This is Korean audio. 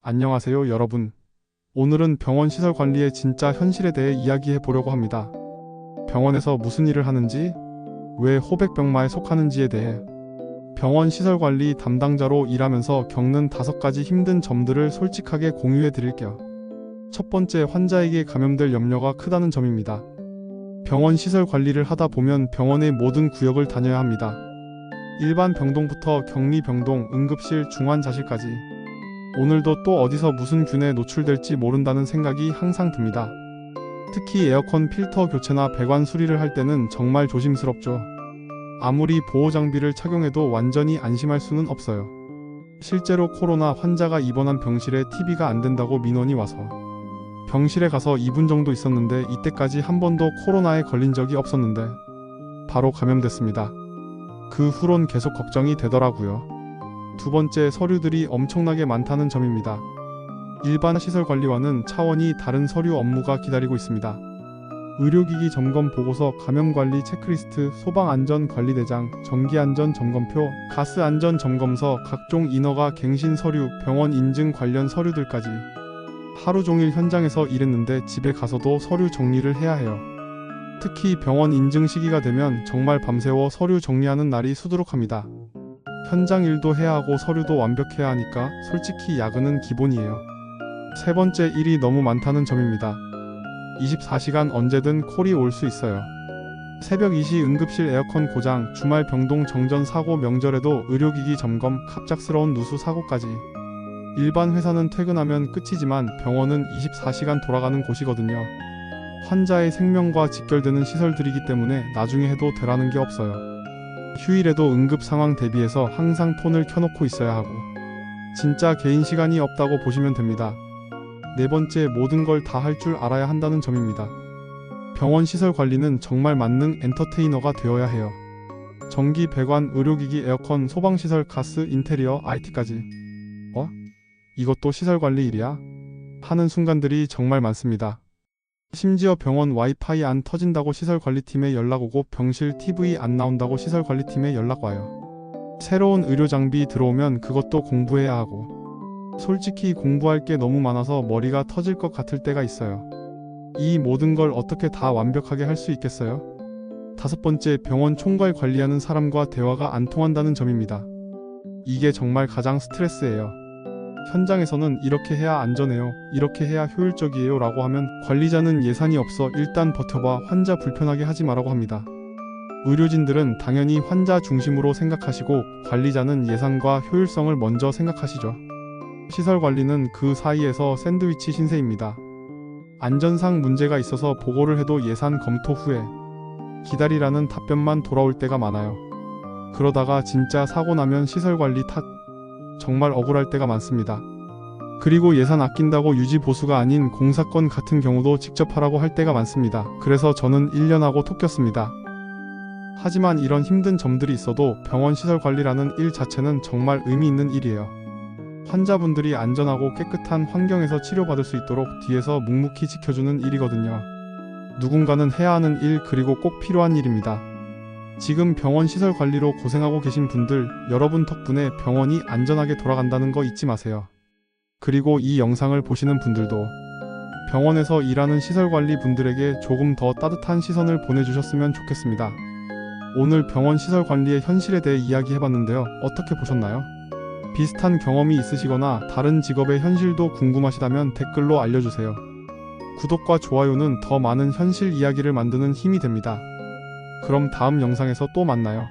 안녕하세요, 여러분. 오늘은 병원 시설 관리의 진짜 현실에 대해 이야기해 보려고 합니다. 병원에서 무슨 일을 하는지, 왜 호백병마에 속하는지에 대해, 병원 시설 관리 담당자로 일하면서 겪는 5가지 힘든 점들을 솔직하게 공유해 드릴게요. 첫 번째, 환자에게 감염될 염려가 크다는 점입니다. 병원 시설 관리를 하다 보면 병원의 모든 구역을 다녀야 합니다. 일반 병동부터 격리 병동, 응급실, 중환자실까지. 오늘도 또 어디서 무슨 균에 노출될지 모른다는 생각이 항상 듭니다. 특히 에어컨 필터 교체나 배관 수리를 할 때는 정말 조심스럽죠. 아무리 보호장비를 착용해도 완전히 안심할 수는 없어요. 실제로 코로나 환자가 입원한 병실에 TV가 안 된다고 민원이 와서 병실에 가서 2분 정도 있었는데 이때까지 한 번도 코로나에 걸린 적이 없었는데 바로 감염됐습니다. 그 후론 계속 걱정이 되더라고요. 두 번째, 서류들이 엄청나게 많다는 점입니다. 일반 시설 관리와는 차원이 다른 서류 업무가 기다리고 있습니다. 의료기기 점검 보고서, 감염관리 체크리스트, 소방안전관리대장, 전기안전점검표, 가스안전점검서, 각종 인허가, 갱신 서류, 병원 인증 관련 서류들까지. 하루 종일 현장에서 일했는데 집에 가서도 서류 정리를 해야 해요. 특히 병원 인증 시기가 되면 정말 밤새워 서류 정리하는 날이 수두룩합니다. 현장 일도 해야 하고 서류도 완벽해야 하니까 솔직히 야근은 기본이에요. 세 번째, 일이 너무 많다는 점입니다. 24시간 언제든 콜이 올 수 있어요. 새벽 2시 응급실 에어컨 고장, 주말 병동 정전 사고, 명절에도 의료기기 점검, 갑작스러운 누수 사고까지. 일반 회사는 퇴근하면 끝이지만 병원은 24시간 돌아가는 곳이거든요. 환자의 생명과 직결되는 시설들이기 때문에 나중에 해도 되라는 게 없어요. 휴일에도 응급 상황 대비해서 항상 폰을 켜놓고 있어야 하고 진짜 개인 시간이 없다고 보시면 됩니다. 네 번째, 모든 걸 다 할 줄 알아야 한다는 점입니다. 병원 시설 관리는 정말 만능 엔터테이너가 되어야 해요. 전기, 배관, 의료기기, 에어컨, 소방시설, 가스, 인테리어, IT까지. 이것도 시설 관리 일이야? 하는 순간들이 정말 많습니다. 심지어 병원 와이파이 안 터진다고 시설관리팀에 연락 오고 병실 TV 안 나온다고 시설관리팀에 연락 와요. 새로운 의료장비 들어오면 그것도 공부해야 하고. 솔직히 공부할 게 너무 많아서 머리가 터질 것 같을 때가 있어요. 이 모든 걸 어떻게 다 완벽하게 할 수 있겠어요? 다섯 번째, 병원 총괄 관리하는 사람과 대화가 안 통한다는 점입니다. 이게 정말 가장 스트레스예요. 현장에서는 이렇게 해야 안전해요, 이렇게 해야 효율적이에요 라고 하면 관리자는 예산이 없어 일단 버텨봐, 환자 불편하게 하지 마라고 합니다. 의료진들은 당연히 환자 중심으로 생각하시고 관리자는 예산과 효율성을 먼저 생각하시죠. 시설 관리는 그 사이에서 샌드위치 신세입니다. 안전상 문제가 있어서 보고를 해도 예산 검토 후에 기다리라는 답변만 돌아올 때가 많아요. 그러다가 진짜 사고 나면 시설 관리 탓, 정말 억울할 때가 많습니다. 그리고 예산 아낀다고 유지 보수가 아닌 공사건 같은 경우도 직접 하라고 할 때가 많습니다. 그래서 저는 1년 하고 톡 꼈습니다. 하지만 이런 힘든 점들이 있어도 병원 시설 관리라는 일 자체는 정말 의미 있는 일이에요. 환자분들이 안전하고 깨끗한 환경에서 치료받을 수 있도록 뒤에서 묵묵히 지켜주는 일이거든요. 누군가는 해야 하는 일, 그리고 꼭 필요한 일입니다. 지금 병원 시설 관리로 고생하고 계신 분들, 여러분 덕분에 병원이 안전하게 돌아간다는 거 잊지 마세요. 그리고 이 영상을 보시는 분들도 병원에서 일하는 시설 관리 분들에게 조금 더 따뜻한 시선을 보내주셨으면 좋겠습니다. 오늘 병원 시설 관리의 현실에 대해 이야기해봤는데요. 어떻게 보셨나요? 비슷한 경험이 있으시거나 다른 직업의 현실도 궁금하시다면 댓글로 알려주세요. 구독과 좋아요는 더 많은 현실 이야기를 만드는 힘이 됩니다. 그럼 다음 영상에서 또 만나요.